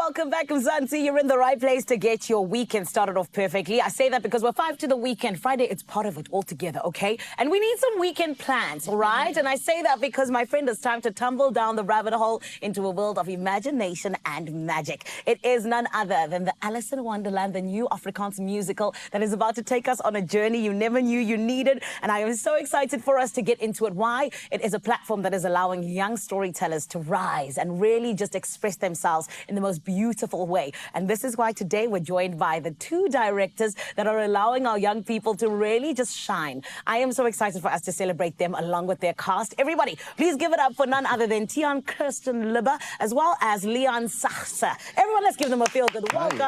welcome back, Mzansi. You're in the right place to get your weekend started off perfectly. I say that because we're 5 to the weekend. Friday, it's part of it all together, okay? And we need some weekend plans, all right? And I say that because, my friend, it's time to tumble down the rabbit hole into a world of imagination and magic. It is none other than the Alice in Wonderland, the new Afrikaans musical that is about to take us on a journey you never knew you needed. And I am so excited for us to get into it. Why? It is a platform that is allowing young storytellers to rise and really just express themselves in the most beautiful way. And this is why today we're joined by the two directors that are allowing our young people to really just shine. I am so excited for us to celebrate them along with their cast. Everybody, please give it up for none other than Tian Kirsten Libbe, as well as Leon Sachse. Everyone, let's give them a feel-good welcome.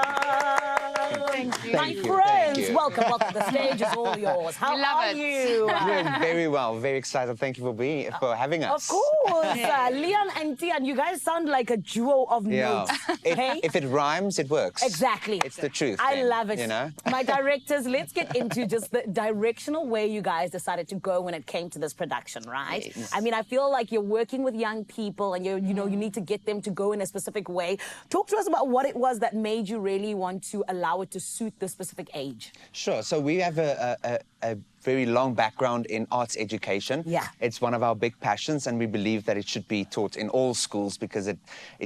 Thank you. My friends, welcome. The stage is all yours. How are you? Doing very well. Very excited. Thank you for having us. Of course. Leon and Tian, you guys sound like a duo of notes. Okay? If it rhymes, it works. Exactly. It's the truth. I love it. You know? My directors, let's get into just the directional way you guys decided to go when it came to this production, right? Yes. I mean, I feel like you're working with young people and you need to get them to go in a specific way. Talk to us about what it was that made you really want to allow it to suit this specific age. Sure. So we have a very long background in arts education. Yeah. It's one of our big passions, and we believe that it should be taught in all schools because it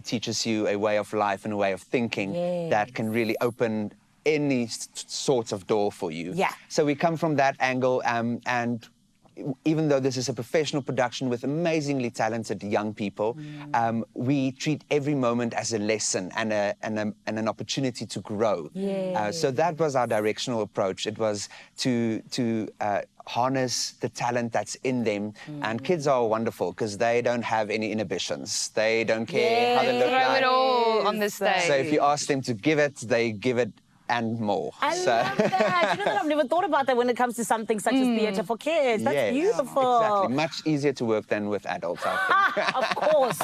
teaches you a way of life and a way of thinking that can really open any sort of door for you. Yeah. So we come from that angle, and even though this is a professional production with amazingly talented young people, we treat every moment as a lesson and an opportunity to grow. So that was our directional approach. It was to harness the talent that's in them. And kids are wonderful because they don't have any inhibitions. They don't care how they look Throw like. it all on the stage. So if you ask them to give it, they give it and more. I love that. You know that I've never thought about that when it comes to something such as theatre for kids. That's beautiful. Exactly. Much easier to work than with adults, I think. Of course.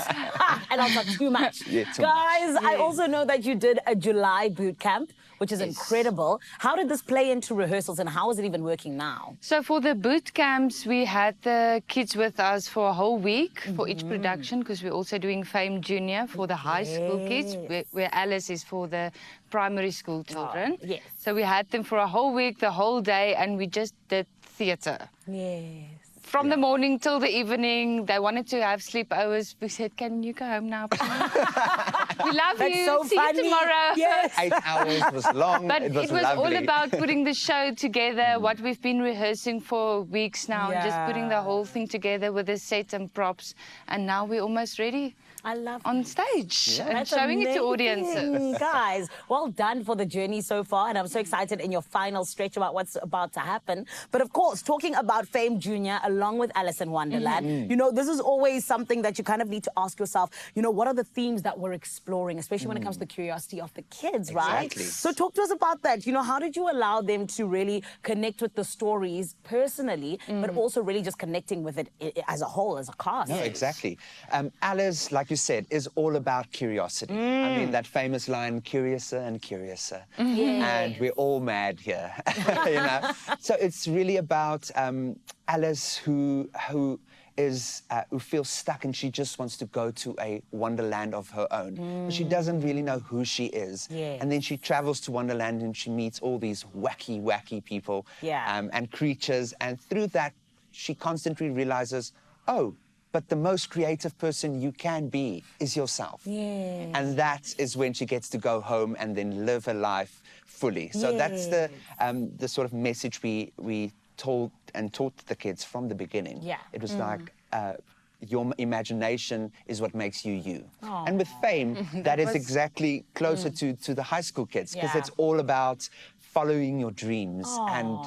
And also too much. Yeah, too Guys, much. I also know that you did a July boot camp, which is incredible. How did this play into rehearsals and how is it even working now? So for the boot camps, we had the kids with us for a whole week for each production, because we're also doing Fame Junior for the high school kids, where Alice is for the primary school children. Yes. So we had them for a whole week, the whole day, and we just did theatre. Yes. From the morning till the evening. They wanted to have sleepovers. We said, can you go home now, please? We love That's you. so See funny. you tomorrow. Yes. 8 hours was long. But it was all lovely. about putting the show together, what we've been rehearsing for weeks now, and just putting the whole thing together with the set and props. And now we're almost ready. I love on stage and That's showing it to amazing. audiences. Guys, well done for the journey so far, and I'm so excited in your final stretch about what's about to happen. But of course, talking about Fame Junior along with Alice in Wonderland, you know, this is always something that you kind of need to ask yourself, you know, what are the themes that we're exploring, especially when it comes to the curiosity of the kids, right? Exactly. So talk to us about that. You know, how did you allow them to really connect with the stories personally, but also really just connecting with it as a whole, as a cast? No, exactly. Alice, like you said, is all about curiosity. I mean, that famous line, curiouser and curiouser. And we're all mad here, you know? So it's really about Alice who feels stuck and she just wants to go to a wonderland of her own. But she doesn't really know who she is. And then she travels to Wonderland and she meets all these wacky people and creatures. And through that, she constantly realizes, oh, but the most creative person you can be is yourself. And that is when she gets to go home and then live her life fully. So that's the sort of message we told and taught the kids from the beginning. It was like, your imagination is what makes you you. And with Fame, that is exactly closer to the high school kids, because it's all about following your dreams and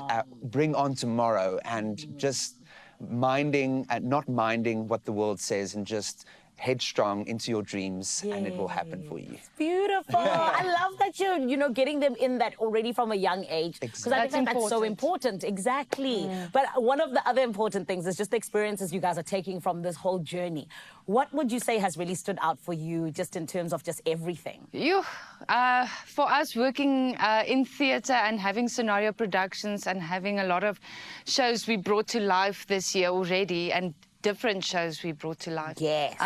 bring on tomorrow and just not minding what the world says and just headstrong into your dreams and it will happen for you. Beautiful. I love that you're, you know, getting them in that already from a young age. Because I think that's so important. Exactly. But one of the other important things is just the experiences you guys are taking from this whole journey. What would you say has really stood out for you just in terms of just everything? For us working in theatre and having scenario productions and having a lot of shows we brought to life this year already, and different shows we brought to life. Yes.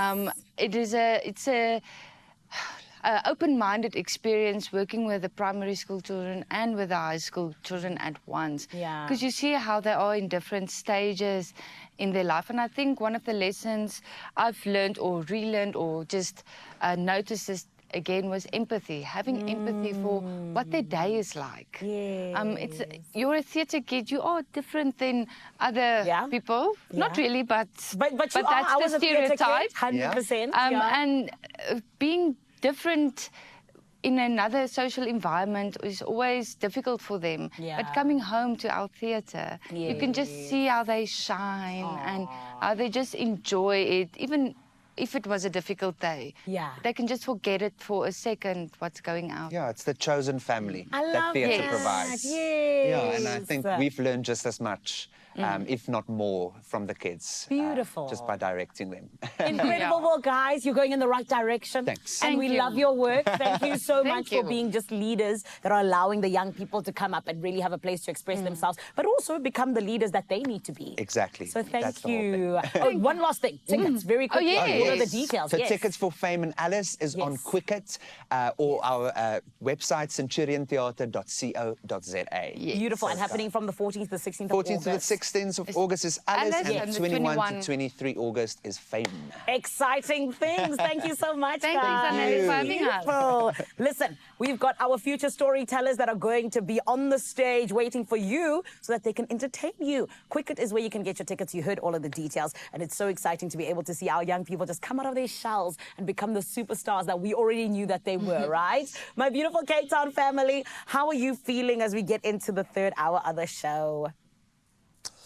It's a open-minded experience working with the primary school children and with the high school children at once. Yeah. Because you see how they are in different stages in their life. And I think one of the lessons I've learned or relearned or just noticed this again was empathy, having empathy for what their day is like. Yes. You're a theatre kid, you are different than other people. Not really, but you that's are. I was the a theatre kid, stereotype. 100%. And being different in another social environment is always difficult for them. But coming home to our theatre, you can just see how they shine and how they just enjoy it. Even if it was a difficult day, they can just forget it for a second, what's going on. Yeah, it's the chosen family I that love theatre that. provides. Yes. Yeah, and I think we've learned just as much, if not more, from the kids. Beautiful. Just by directing them. Incredible work, guys. You're going in the right direction. Thanks. And Thank we you. love your work. Thank you so Thank much you. for being just leaders that are allowing the young people to come up and really have a place to express themselves, but also become the leaders that they need to be. Exactly. So That's thank the whole thing. you. Oh, one last thing. Tickets, very quickly. yes. What are the details? So tickets for Fame and Alice is on Yes. Quicket or our website, centuriontheatre.co.za. Beautiful. And happening from the 14th to the 16th of 14th to the August. 16th of August is Alice, Alice, and and the 21 21 to 23 August is Fame. Exciting things. Thank you so much, Thank you, guys. Zanelli, for having us. Beautiful. Listen, we've got our future storytellers that are going to be on the stage waiting for you so that they can entertain you. Quicket is where you can get your tickets. You heard all of the details, and it's so exciting to be able to see our young people just come out of their shells and become the superstars that we already knew that they were, right? My beautiful Cape Town family, how are you feeling as we get into the third hour of the show?